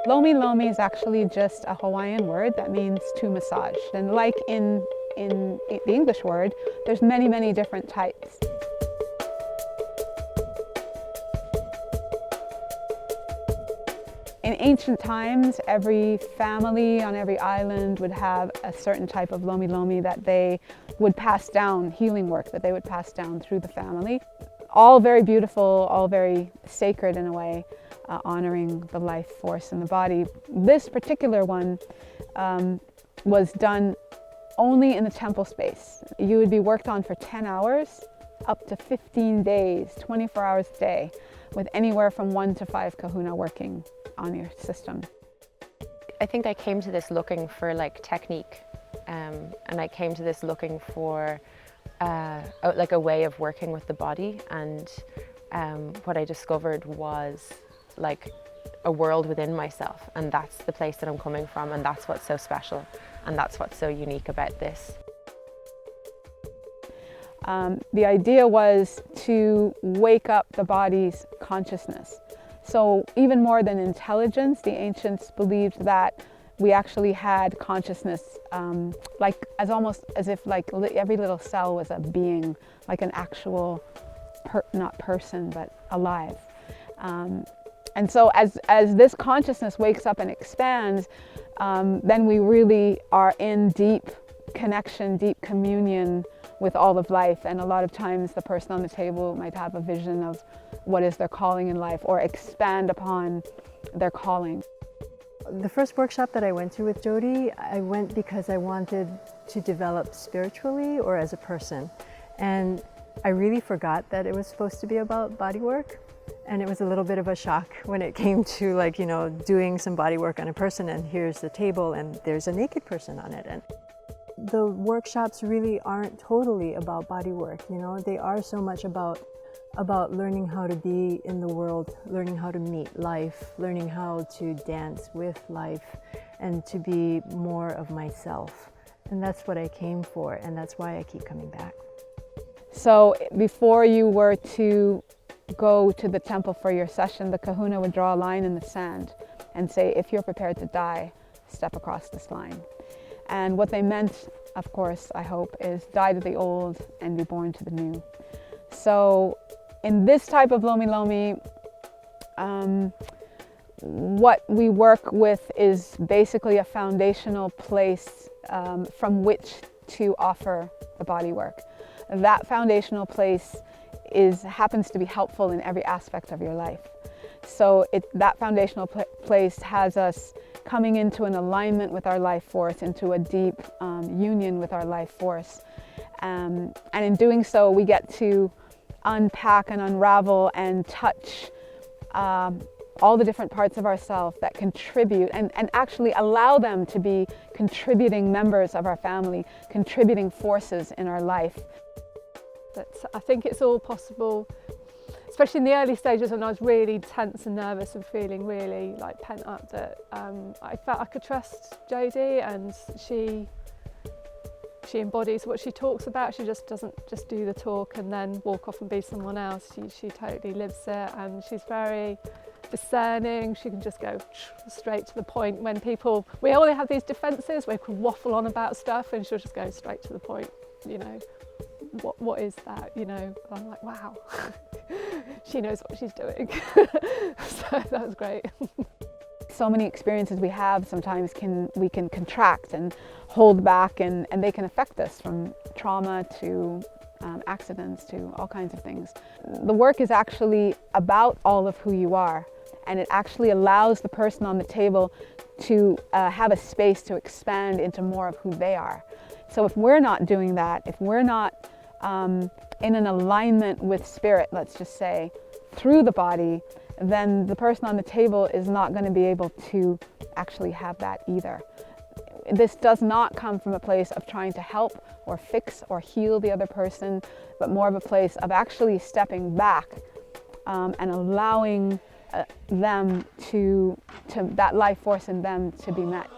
Lomi Lomi is actually just a Hawaiian word that means to massage. And like in the English word, there's many, many different types. In ancient times, every family on every island would have a certain type of Lomi Lomi that they would pass down, healing work that they would pass down through the family. All very beautiful, all very sacred in a way, honoring the life force in the body. This particular one was done only in the temple space. You would be worked on for 10 hours, up to 15 days, 24 hours a day, with anywhere from 1 to 5 kahuna working on your system. I think I came to this looking for like technique, and I came to this looking for like a way of working with the body, and what I discovered was like a world within myself, and that's the place that I'm coming from, and that's what's so special, and that's what's so unique about this. The idea was to wake up the body's consciousness. So even more than intelligence, the ancients believed that we actually had consciousness, like almost as if like every little cell was a being, like an actual, not person, but alive. And so as this consciousness wakes up and expands, then we really are in deep connection, deep communion with all of life. And a lot of times the person on the table might have a vision of what is their calling in life, or expand upon their calling. The first workshop that I went to with Jody, I went because I wanted to develop spiritually or as a person. And I really forgot that it was supposed to be about body work. And it was a little bit of a shock when it came to, like, you know, doing some body work on a person, and here's the table and there's a naked person on it. And the workshops really aren't totally about body work, you know, they are so much about learning how to be in the world, learning how to meet life, learning how to dance with life, and to be more of myself. And that's what I came for, and that's why I keep coming back. So before you were to go to the temple for your session, the kahuna would draw a line in the sand and say, if you're prepared to die, step across this line. And what they meant, of course, I hope, is die to the old and be born to the new. So in this type of Lomi Lomi, what we work with is basically a foundational place from which to offer the body work. That foundational place happens to be helpful in every aspect of your life. So that foundational place has us coming into an alignment with our life force, into a deep union with our life force. And in doing so, we get to unpack and unravel and touch all the different parts of ourselves that contribute, and actually allow them to be contributing members of our family, contributing forces in our life. But I think it's all possible, especially in the early stages when I was really tense and nervous and feeling really like pent up, that I felt I could trust Jody, and she embodies what she talks about. She just doesn't just do the talk and then walk off and be someone else. She totally lives it, and she's very discerning. She can just go straight to the point. When we all have these defences, we can waffle on about stuff, and she'll just go straight to the point, you know. What is that, you know? And I'm like, wow, she knows what she's doing. So that was great. So many experiences we have, sometimes we can contract and hold back, and they can affect us, from trauma to accidents to all kinds of things. The work is actually about all of who you are, and it actually allows the person on the table to have a space to expand into more of who they are. So if we're not doing that, if we're not in an alignment with spirit, let's just say, through the body, then the person on the table is not going to be able to actually have that either. This does not come from a place of trying to help or fix or heal the other person, but more of a place of actually stepping back and allowing them that life force in them to be met.